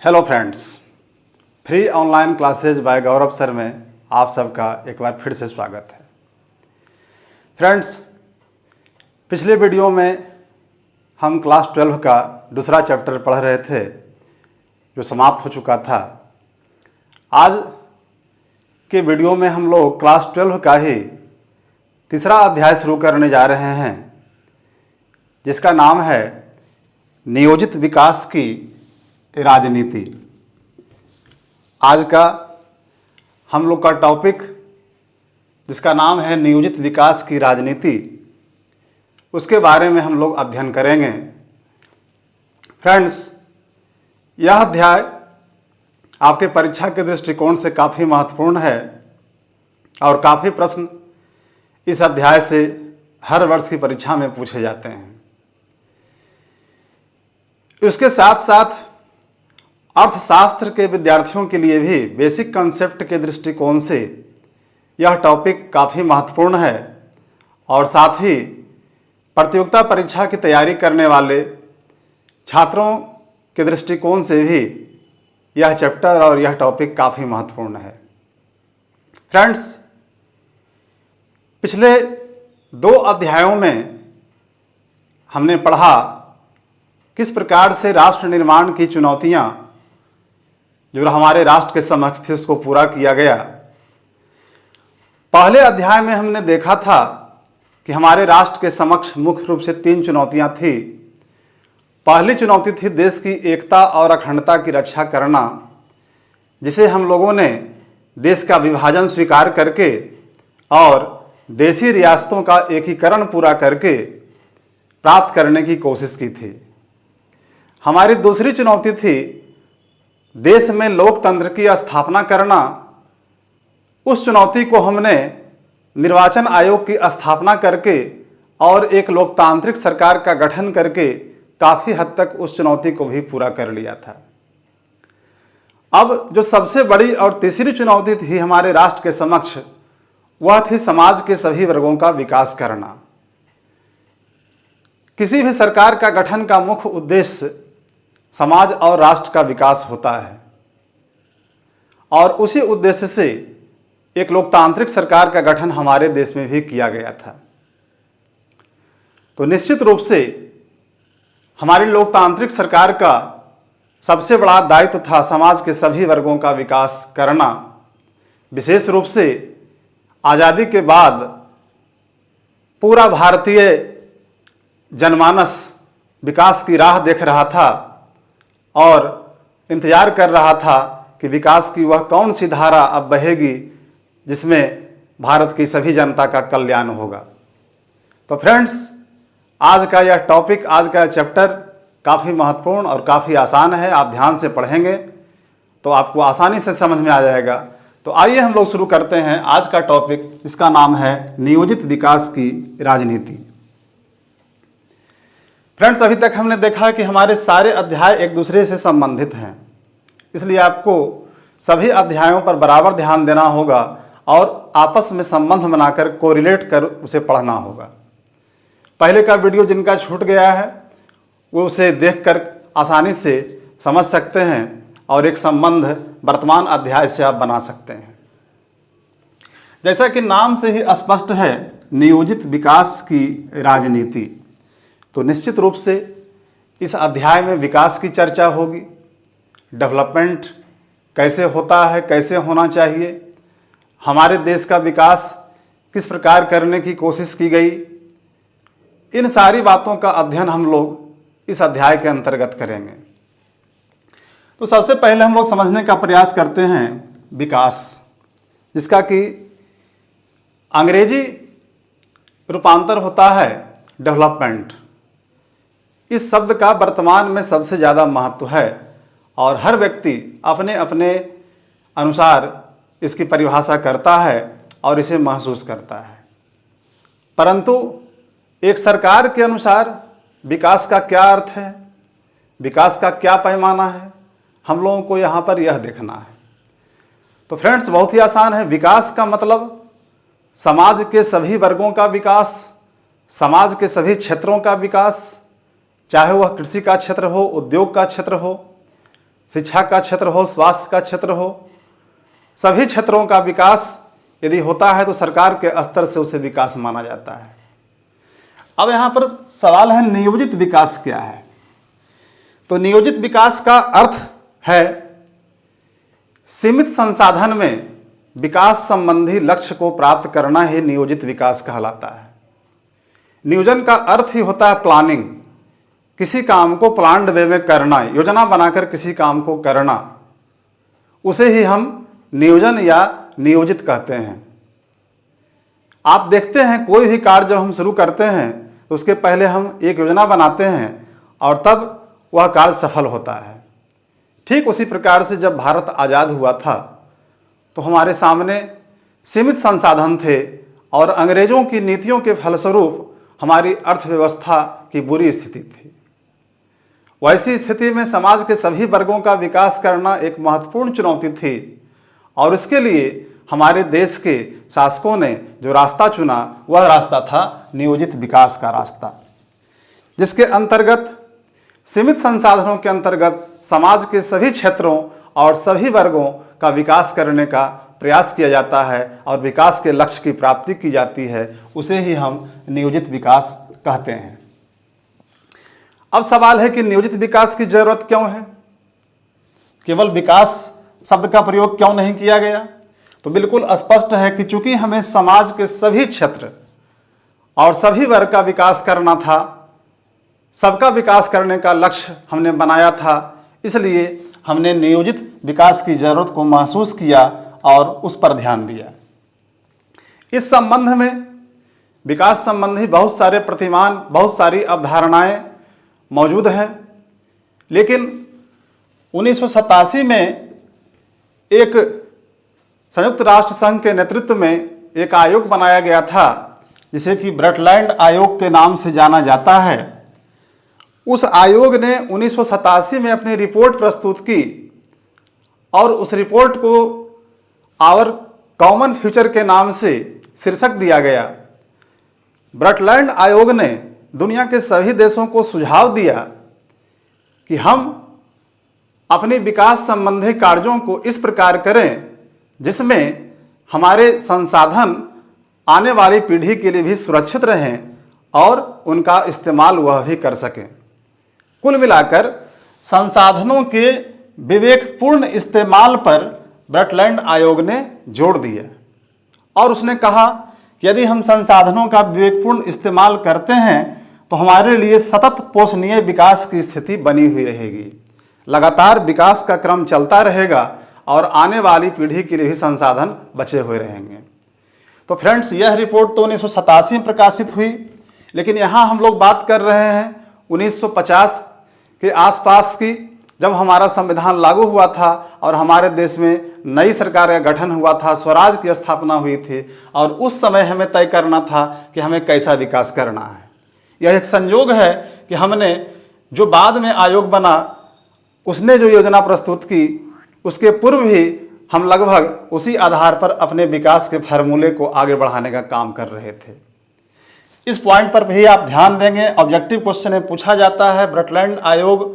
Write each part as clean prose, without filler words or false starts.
Hello friends, free online classes by Gaurav sir में आप सबका एक बार फिर से स्वागत है। फ्रेंड्स, पिछले वीडियो में हम क्लास 12 का दूसरा चैप्टर पढ़ रहे थे जो समाप्त हो चुका था। आज के वीडियो में हम लोग क्लास 12 का ही तीसरा अध्याय शुरू करने जा रहे हैं जिसका नाम है नियोजित विकास की राजनीति। आज का हम लोग का टॉपिक जिसका नाम है नियोजित विकास की राजनीति, उसके बारे में हम लोग अध्ययन करेंगे। फ्रेंड्स, यह अध्याय आपके परीक्षा के दृष्टिकोण से काफ़ी महत्वपूर्ण है और काफ़ी प्रश्न इस अध्याय से हर वर्ष की परीक्षा में पूछे जाते हैं। इसके साथ साथ अर्थशास्त्र के विद्यार्थियों के लिए भी बेसिक कॉन्सेप्ट के दृष्टिकोण से यह टॉपिक काफ़ी महत्वपूर्ण है और साथ ही प्रतियोगिता परीक्षा की तैयारी करने वाले छात्रों के दृष्टिकोण से भी यह चैप्टर और यह टॉपिक काफ़ी महत्वपूर्ण है। फ्रेंड्स, पिछले 2 अध्यायों में हमने पढ़ा किस प्रकार से राष्ट्र निर्माण की चुनौतियां जो हमारे राष्ट्र के समक्ष थी उसको पूरा किया गया। पहले अध्याय में हमने देखा था कि हमारे राष्ट्र के समक्ष मुख्य रूप से 3 चुनौतियां थी। पहली चुनौती थी देश की एकता और अखंडता की रक्षा करना, जिसे हम लोगों ने देश का विभाजन स्वीकार करके और देशी रियासतों का एकीकरण पूरा करके प्राप्त करने की कोशिश की थी। हमारी दूसरी चुनौती थी देश में लोकतंत्र की स्थापना करना। उस चुनौती को हमने निर्वाचन आयोग की स्थापना करके और एक लोकतांत्रिक सरकार का गठन करके काफ़ी हद तक उस चुनौती को भी पूरा कर लिया था। अब जो सबसे बड़ी और तीसरी चुनौती थी हमारे राष्ट्र के समक्ष, वह थी समाज के सभी वर्गों का विकास करना। किसी भी सरकार का गठन का मुख्य उद्देश्य समाज और राष्ट्र का विकास होता है और उसी उद्देश्य से एक लोकतांत्रिक सरकार का गठन हमारे देश में भी किया गया था। तो निश्चित रूप से हमारी लोकतांत्रिक सरकार का सबसे बड़ा दायित्व था समाज के सभी वर्गों का विकास करना। विशेष रूप से आज़ादी के बाद पूरा भारतीय जनमानस विकास की राह देख रहा था और इंतजार कर रहा था कि विकास की वह कौन सी धारा अब बहेगी जिसमें भारत की सभी जनता का कल्याण होगा। तो फ्रेंड्स, आज का यह टॉपिक, आज का चैप्टर काफ़ी महत्वपूर्ण और काफ़ी आसान है। आप ध्यान से पढ़ेंगे तो आपको आसानी से समझ में आ जाएगा। तो आइए हम लोग शुरू करते हैं आज का टॉपिक, इसका नाम है नियोजित विकास की राजनीति। फ्रेंड्स, अभी तक हमने देखा कि हमारे सारे अध्याय एक दूसरे से संबंधित हैं, इसलिए आपको सभी अध्यायों पर बराबर ध्यान देना होगा और आपस में संबंध बनाकर कोरिलेट कर उसे पढ़ना होगा। पहले का वीडियो जिनका छूट गया है वो उसे देखकर आसानी से समझ सकते हैं और एक संबंध वर्तमान अध्याय से आप बना सकते हैं। जैसा कि नाम से ही स्पष्ट है, नियोजित विकास की राजनीति, तो निश्चित रूप से इस अध्याय में विकास की चर्चा होगी। डेवलपमेंट कैसे होता है, कैसे होना चाहिए, हमारे देश का विकास किस प्रकार करने की कोशिश की गई, इन सारी बातों का अध्ययन हम लोग इस अध्याय के अंतर्गत करेंगे। तो सबसे पहले हम लोग समझने का प्रयास करते हैं विकास, जिसका कि अंग्रेजी रूपांतर होता है डेवलपमेंट। इस शब्द का वर्तमान में सबसे ज़्यादा महत्व है और हर व्यक्ति अपने अपने अनुसार इसकी परिभाषा करता है और इसे महसूस करता है। परंतु एक सरकार के अनुसार विकास का क्या अर्थ है, विकास का क्या पैमाना है, हम लोगों को यहाँ पर यह देखना है। तो फ्रेंड्स, बहुत ही आसान है। विकास का मतलब समाज के सभी वर्गों का विकास, समाज के सभी क्षेत्रों का विकास, चाहे वह कृषि का क्षेत्र हो, उद्योग का क्षेत्र हो, शिक्षा का क्षेत्र हो, स्वास्थ्य का क्षेत्र हो, सभी क्षेत्रों का विकास यदि होता है तो सरकार के स्तर से उसे विकास माना जाता है। अब यहाँ पर सवाल है नियोजित विकास क्या है। तो नियोजित विकास का अर्थ है सीमित संसाधन में विकास संबंधी लक्ष्य को प्राप्त करना ही नियोजित विकास कहलाता है। नियोजन का अर्थ ही होता है प्लानिंग, किसी काम को प्लान्ड वे में करना, योजना बनाकर किसी काम को करना, उसे ही हम नियोजन या नियोजित कहते हैं। आप देखते हैं कोई भी कार्य जब हम शुरू करते हैं तो उसके पहले हम एक योजना बनाते हैं और तब वह कार्य सफल होता है। ठीक उसी प्रकार से जब भारत आज़ाद हुआ था तो हमारे सामने सीमित संसाधन थे और अंग्रेज़ों की नीतियों के फलस्वरूप हमारी अर्थव्यवस्था की बुरी स्थिति थी। वैसी स्थिति में समाज के सभी वर्गों का विकास करना एक महत्वपूर्ण चुनौती थी और इसके लिए हमारे देश के शासकों ने जो रास्ता चुना वह रास्ता था नियोजित विकास का रास्ता, जिसके अंतर्गत सीमित संसाधनों के अंतर्गत समाज के सभी क्षेत्रों और सभी वर्गों का विकास करने का प्रयास किया जाता है और विकास के लक्ष्य की प्राप्ति की जाती है, उसे ही हम नियोजित विकास कहते हैं। अब सवाल है कि नियोजित विकास की जरूरत क्यों है, केवल विकास शब्द का प्रयोग क्यों नहीं किया गया? तो बिल्कुल स्पष्ट है कि चूंकि हमें समाज के सभी क्षेत्र और सभी वर्ग का विकास करना था, सबका विकास करने का लक्ष्य हमने बनाया था, इसलिए हमने नियोजित विकास की जरूरत को महसूस किया और उस पर ध्यान दिया। इस संबंध में विकास संबंधी बहुत सारे प्रतिमान, बहुत सारी अवधारणाएं मौजूद हैं, लेकिन 1987 में एक संयुक्त राष्ट्र संघ के नेतृत्व में एक आयोग बनाया गया था जिसे कि ब्रटलैंड आयोग के नाम से जाना जाता है। उस आयोग ने 1987 में अपनी रिपोर्ट प्रस्तुत की और उस रिपोर्ट को आवर कॉमन फ्यूचर के नाम से शीर्षक दिया गया। ब्रटलैंड आयोग ने दुनिया के सभी देशों को सुझाव दिया कि हम अपने विकास संबंधी कार्यों को इस प्रकार करें जिसमें हमारे संसाधन आने वाली पीढ़ी के लिए भी सुरक्षित रहें और उनका इस्तेमाल वह भी कर सकें। कुल मिलाकर संसाधनों के विवेकपूर्ण इस्तेमाल पर ब्रटलैंड आयोग ने जोर दिया और उसने कहा कि यदि हम संसाधनों का विवेकपूर्ण इस्तेमाल करते हैं तो हमारे लिए सतत पोषणीय विकास की स्थिति बनी हुई रहेगी, लगातार विकास का क्रम चलता रहेगा और आने वाली पीढ़ी के लिए भी संसाधन बचे हुए रहेंगे। तो फ्रेंड्स, यह रिपोर्ट तो 1987 में प्रकाशित हुई, लेकिन यहाँ हम लोग बात कर रहे हैं 1950 के आसपास की, जब हमारा संविधान लागू हुआ था और हमारे देश में नई सरकार का गठन हुआ था, स्वराज की स्थापना हुई थी और उस समय हमें तय करना था कि हमें कैसा विकास करना है। यह एक संयोग है कि हमने जो बाद में आयोग बना उसने जो योजना प्रस्तुत की, उसके पूर्व ही हम लगभग उसी आधार पर अपने विकास के फार्मूले को आगे बढ़ाने का काम कर रहे थे। इस पॉइंट पर भी आप ध्यान देंगे, ऑब्जेक्टिव क्वेश्चन में पूछा जाता है ब्रटलैंड आयोग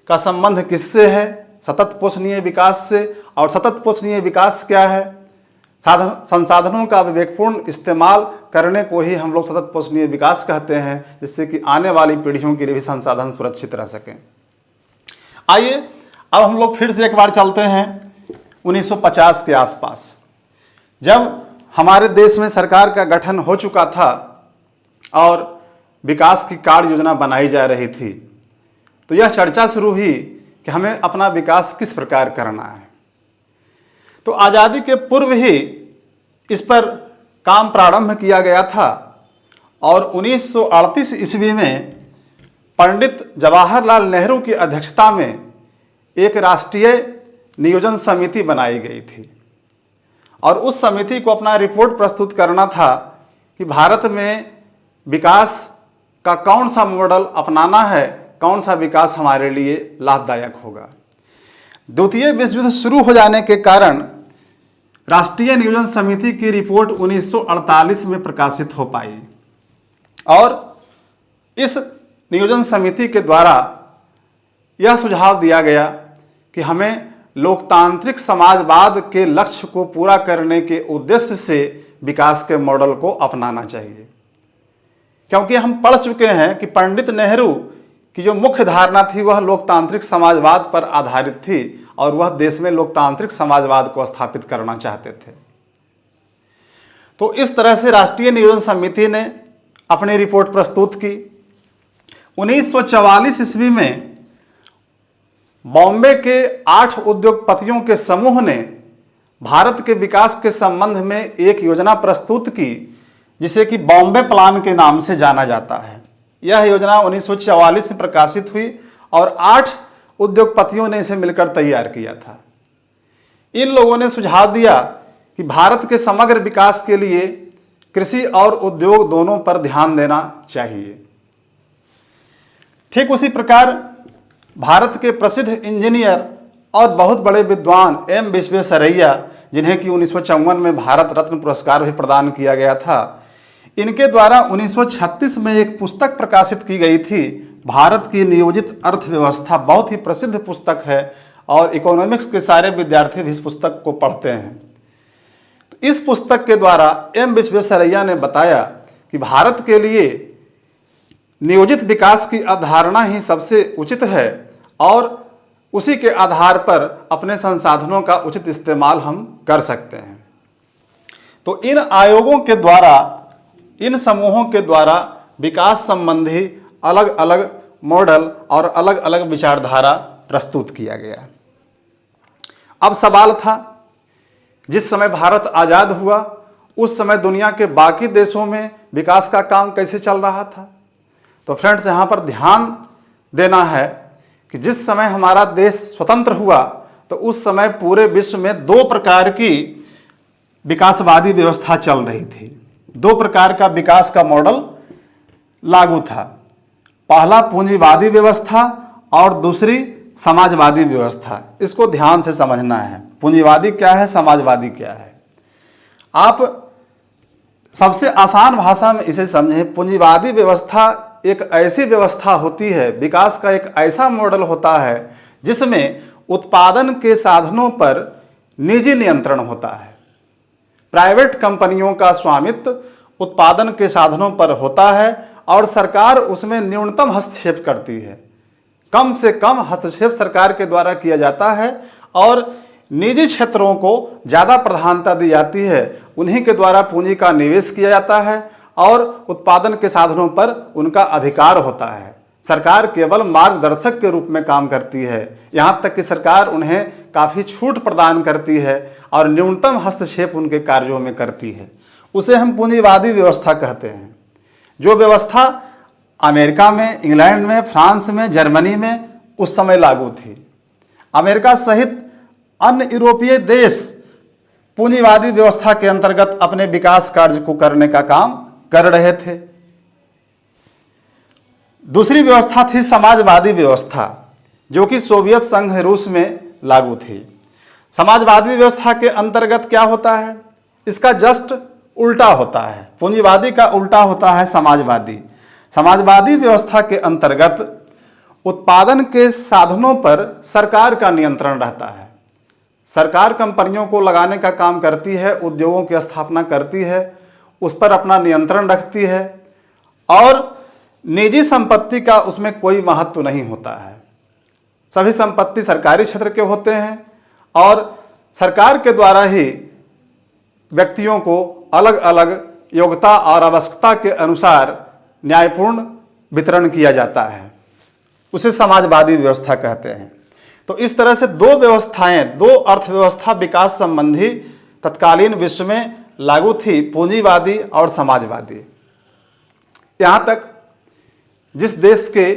का संबंध किससे है? सतत पोषणीय विकास से। और सतत पोषणीय विकास क्या है? संसाधनों का विवेकपूर्ण इस्तेमाल करने को ही हम लोग सतत पोषणीय विकास कहते हैं, जिससे कि आने वाली पीढ़ियों के लिए भी संसाधन सुरक्षित रह सकें। आइए अब हम लोग फिर से एक बार चलते हैं 1950 के आसपास, जब हमारे देश में सरकार का गठन हो चुका था और विकास की कार्य योजना बनाई जा रही थी, तो यह चर्चा शुरू हुई कि हमें अपना विकास किस प्रकार करना है। तो आज़ादी के पूर्व ही इस पर काम प्रारंभ किया गया था और 1938 ईस्वी में पंडित जवाहरलाल नेहरू की अध्यक्षता में एक राष्ट्रीय नियोजन समिति बनाई गई थी और उस समिति को अपना रिपोर्ट प्रस्तुत करना था कि भारत में विकास का कौन सा मॉडल अपनाना है, कौन सा विकास हमारे लिए लाभदायक होगा। द्वितीय विश्व युद्ध शुरू हो जाने के कारण राष्ट्रीय नियोजन समिति की रिपोर्ट 1948 में प्रकाशित हो पाई और इस नियोजन समिति के द्वारा यह सुझाव दिया गया कि हमें लोकतांत्रिक समाजवाद के लक्ष्य को पूरा करने के उद्देश्य से विकास के मॉडल को अपनाना चाहिए। क्योंकि हम पढ़ चुके हैं कि पंडित नेहरू की जो मुख्य धारणा थी वह लोकतांत्रिक समाजवाद पर आधारित थी और वह देश में लोकतांत्रिक समाजवाद को स्थापित करना चाहते थे। तो इस तरह से राष्ट्रीय नियोजन समिति ने अपनी रिपोर्ट प्रस्तुत की। 1944 ईस्वी में बॉम्बे के 8 उद्योगपतियों के समूह ने भारत के विकास के संबंध में एक योजना प्रस्तुत की जिसे कि बॉम्बे प्लान के नाम से जाना जाता है। यह योजना 1944 में प्रकाशित हुई और 8 उद्योगपतियों ने इसे मिलकर तैयार किया था। इन लोगों ने सुझाव दिया कि भारत के समग्र विकास के लिए कृषि और उद्योग दोनों पर ध्यान देना चाहिए। ठीक उसी प्रकार भारत के प्रसिद्ध इंजीनियर और बहुत बड़े विद्वान एम विश्वेश्वरैया, जिन्हें कि 1954 में भारत रत्न पुरस्कार भी प्रदान किया गया था, इनके द्वारा 1936 में एक पुस्तक प्रकाशित की गई थी, भारत की नियोजित अर्थव्यवस्था। बहुत ही प्रसिद्ध पुस्तक है और इकोनॉमिक्स के सारे विद्यार्थी भी इस पुस्तक को पढ़ते हैं। इस पुस्तक के द्वारा एम विश्वेश्वरैया ने बताया कि भारत के लिए नियोजित विकास की अवधारणा ही सबसे उचित है और उसी के आधार पर अपने संसाधनों का उचित इस्तेमाल हम कर सकते हैं। तो इन आयोगों के द्वारा, इन समूहों के द्वारा विकास संबंधी अलग अलग मॉडल और अलग अलग विचारधारा प्रस्तुत किया गया। अब सवाल था, जिस समय भारत आज़ाद हुआ उस समय दुनिया के बाकी देशों में विकास का काम कैसे चल रहा था। तो फ्रेंड्स, यहाँ पर ध्यान देना है कि जिस समय हमारा देश स्वतंत्र हुआ तो उस समय पूरे विश्व में 2 प्रकार की विकासवादी व्यवस्था चल रही थी। 2 प्रकार का विकास का मॉडल लागू था। पहला पूंजीवादी व्यवस्था और दूसरी समाजवादी व्यवस्था। इसको ध्यान से समझना है, पूंजीवादी क्या है, समाजवादी क्या है। आप सबसे आसान भाषा में इसे समझें। पूंजीवादी व्यवस्था एक ऐसी व्यवस्था होती है, विकास का एक ऐसा मॉडल होता है जिसमें उत्पादन के साधनों पर निजी नियंत्रण होता है। प्राइवेट कंपनियों का स्वामित्व उत्पादन के साधनों पर होता है और सरकार उसमें न्यूनतम हस्तक्षेप करती है। कम से कम हस्तक्षेप सरकार के द्वारा किया जाता है और निजी क्षेत्रों को ज़्यादा प्रधानता दी जाती है। उन्हीं के द्वारा पूंजी का निवेश किया जाता है और उत्पादन के साधनों पर उनका अधिकार होता है। सरकार केवल मार्गदर्शक के रूप में काम करती है, यहाँ तक कि सरकार उन्हें काफ़ी छूट प्रदान करती है और न्यूनतम हस्तक्षेप उनके कार्यों में करती है। उसे हम पूंजीवादी व्यवस्था कहते हैं। जो व्यवस्था अमेरिका में, इंग्लैंड में, फ्रांस में, जर्मनी में उस समय लागू थी। अमेरिका सहित अन्य यूरोपीय देश पूंजीवादी व्यवस्था के अंतर्गत अपने विकास कार्य को करने का काम कर रहे थे। दूसरी व्यवस्था थी समाजवादी व्यवस्था, जो कि सोवियत संघ रूस में लागू थी। समाजवादी व्यवस्था के अंतर्गत क्या होता है, इसका जस्ट उल्टा होता है। पूंजीवादी का उल्टा होता है समाजवादी। समाजवादी व्यवस्था के अंतर्गत उत्पादन के साधनों पर सरकार का नियंत्रण रहता है। सरकार कंपनियों को लगाने का काम करती है, उद्योगों की स्थापना करती है, उस पर अपना नियंत्रण रखती है और निजी संपत्ति का उसमें कोई महत्व नहीं होता है। सभी संपत्ति सरकारी क्षेत्र के होते हैं और सरकार के द्वारा ही व्यक्तियों को अलग अलग योग्यता और आवश्यकता के अनुसार न्यायपूर्ण वितरण किया जाता है। उसे समाजवादी व्यवस्था कहते हैं। तो इस तरह से 2 व्यवस्थाएं, 2 अर्थव्यवस्था विकास संबंधी तत्कालीन विश्व में लागू थी, पूंजीवादी और समाजवादी। यहाँ तक जिस देश के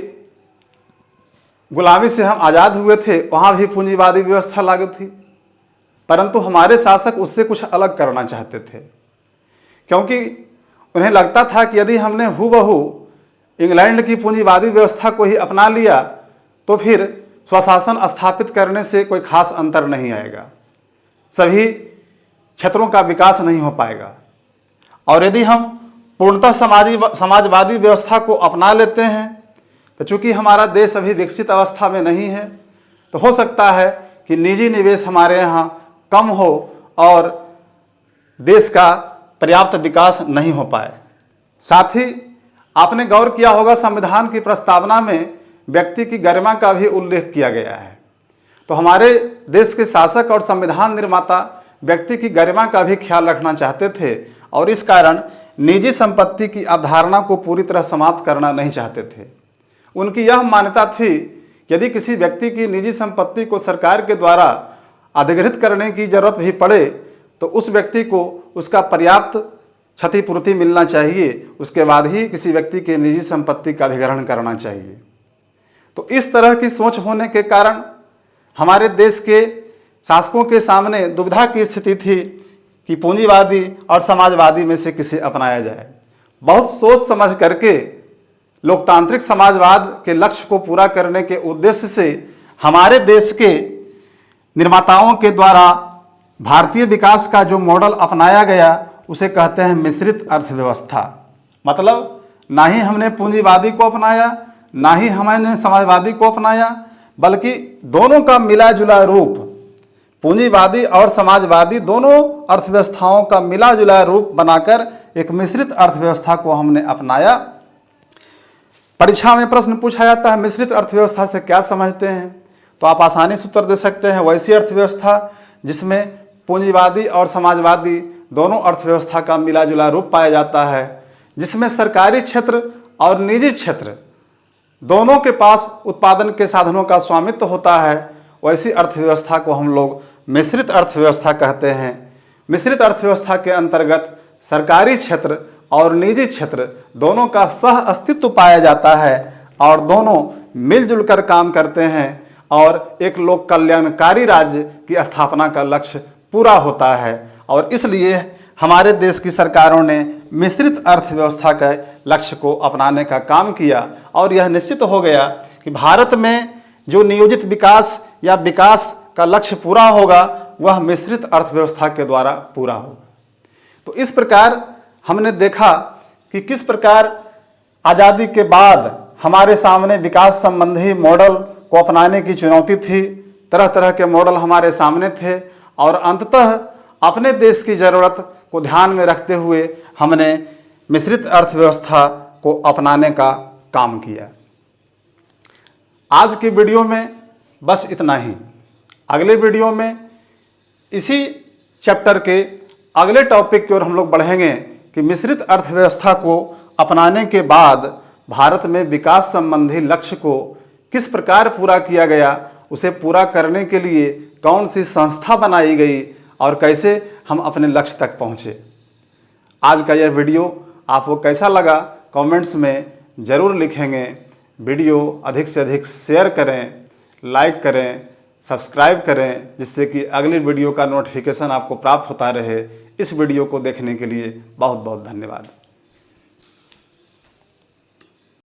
गुलामी से हम आज़ाद हुए थे वहाँ भी पूंजीवादी व्यवस्था लागू थी, परंतु हमारे शासक उससे कुछ अलग करना चाहते थे, क्योंकि उन्हें लगता था कि यदि हमने हूबहू इंग्लैंड की पूंजीवादी व्यवस्था को ही अपना लिया तो फिर स्वशासन स्थापित करने से कोई खास अंतर नहीं आएगा, सभी क्षेत्रों का विकास नहीं हो पाएगा। और यदि हम पूर्णतः समाजवादी व्यवस्था को अपना लेते हैं तो चूंकि हमारा देश अभी विकसित अवस्था में नहीं है, तो हो सकता है कि निजी निवेश हमारे यहाँ कम हो और देश का पर्याप्त विकास नहीं हो पाए। साथ ही आपने गौर किया होगा, संविधान की प्रस्तावना में व्यक्ति की गरिमा का भी उल्लेख किया गया है। तो हमारे देश के शासक और संविधान निर्माता व्यक्ति की गरिमा का भी ख्याल रखना चाहते थे और इस कारण निजी संपत्ति की अवधारणा को पूरी तरह समाप्त करना नहीं चाहते थे। उनकी यह मान्यता थी, यदि किसी व्यक्ति की निजी संपत्ति को सरकार के द्वारा अधिग्रहित करने की जरूरत भी पड़े तो उस व्यक्ति को उसका पर्याप्त क्षतिपूर्ति मिलना चाहिए, उसके बाद ही किसी व्यक्ति की निजी संपत्ति का अधिग्रहण करना चाहिए। तो इस तरह की सोच होने के कारण हमारे देश के शासकों के सामने दुविधा की स्थिति थी कि पूंजीवादी और समाजवादी में से किसे अपनाया जाए। बहुत सोच समझ करके लोकतांत्रिक समाजवाद के लक्ष्य को पूरा करने के उद्देश्य से हमारे देश के निर्माताओं के द्वारा भारतीय विकास का जो मॉडल अपनाया गया उसे कहते हैं मिश्रित अर्थव्यवस्था। मतलब ना ही हमने पूंजीवादी को अपनाया, ना ही हमने समाजवादी को अपनाया, बल्कि दोनों का मिला जुला रूप, पूंजीवादी और समाजवादी दोनों अर्थव्यवस्थाओं का मिला जुला रूप बनाकर एक मिश्रित अर्थव्यवस्था को हमने अपनाया। परीक्षा में प्रश्न पूछा जाता है, मिश्रित अर्थव्यवस्था से क्या समझते हैं? तो आप आसानी से उत्तर दे सकते हैं, वैसी अर्थव्यवस्था जिसमें पूंजीवादी और समाजवादी दोनों अर्थव्यवस्था का मिला जुला रूप पाया जाता है, जिसमें सरकारी क्षेत्र और निजी क्षेत्र दोनों के पास उत्पादन के साधनों का स्वामित्व होता है, वैसी अर्थव्यवस्था को हम लोग मिश्रित अर्थव्यवस्था कहते हैं। मिश्रित अर्थव्यवस्था के अंतर्गत सरकारी क्षेत्र और निजी क्षेत्र दोनों का सह अस्तित्व पाया जाता है और दोनों मिलजुल कर काम करते हैं और एक लोक कल्याणकारी राज्य की स्थापना का लक्ष्य पूरा होता है। और इसलिए हमारे देश की सरकारों ने मिश्रित अर्थव्यवस्था के लक्ष्य को अपनाने का काम किया और यह निश्चित हो गया कि भारत में जो नियोजित विकास या विकास का लक्ष्य पूरा होगा वह मिश्रित अर्थव्यवस्था के द्वारा पूरा होगा। तो इस प्रकार हमने देखा कि किस प्रकार आज़ादी के बाद हमारे सामने विकास संबंधी मॉडल को अपनाने की चुनौती थी। तरह तरह के मॉडल हमारे सामने थे और अंततः अपने देश की ज़रूरत को ध्यान में रखते हुए हमने मिश्रित अर्थव्यवस्था को अपनाने का काम किया। आज की वीडियो में बस इतना ही। अगले वीडियो में इसी चैप्टर के अगले टॉपिक की ओर हम लोग बढ़ेंगे कि मिश्रित अर्थव्यवस्था को अपनाने के बाद भारत में विकास संबंधी लक्ष्य को किस प्रकार पूरा किया गया, उसे पूरा करने के लिए कौन सी संस्था बनाई गई और कैसे हम अपने लक्ष्य तक पहुँचे। आज का यह वीडियो आपको कैसा लगा कमेंट्स में ज़रूर लिखेंगे। वीडियो अधिक से अधिक शेयर करें, लाइक करें, सब्सक्राइब करें, जिससे कि अगली वीडियो का नोटिफिकेशन आपको प्राप्त होता रहे। इस वीडियो को देखने के लिए बहुत बहुत धन्यवाद।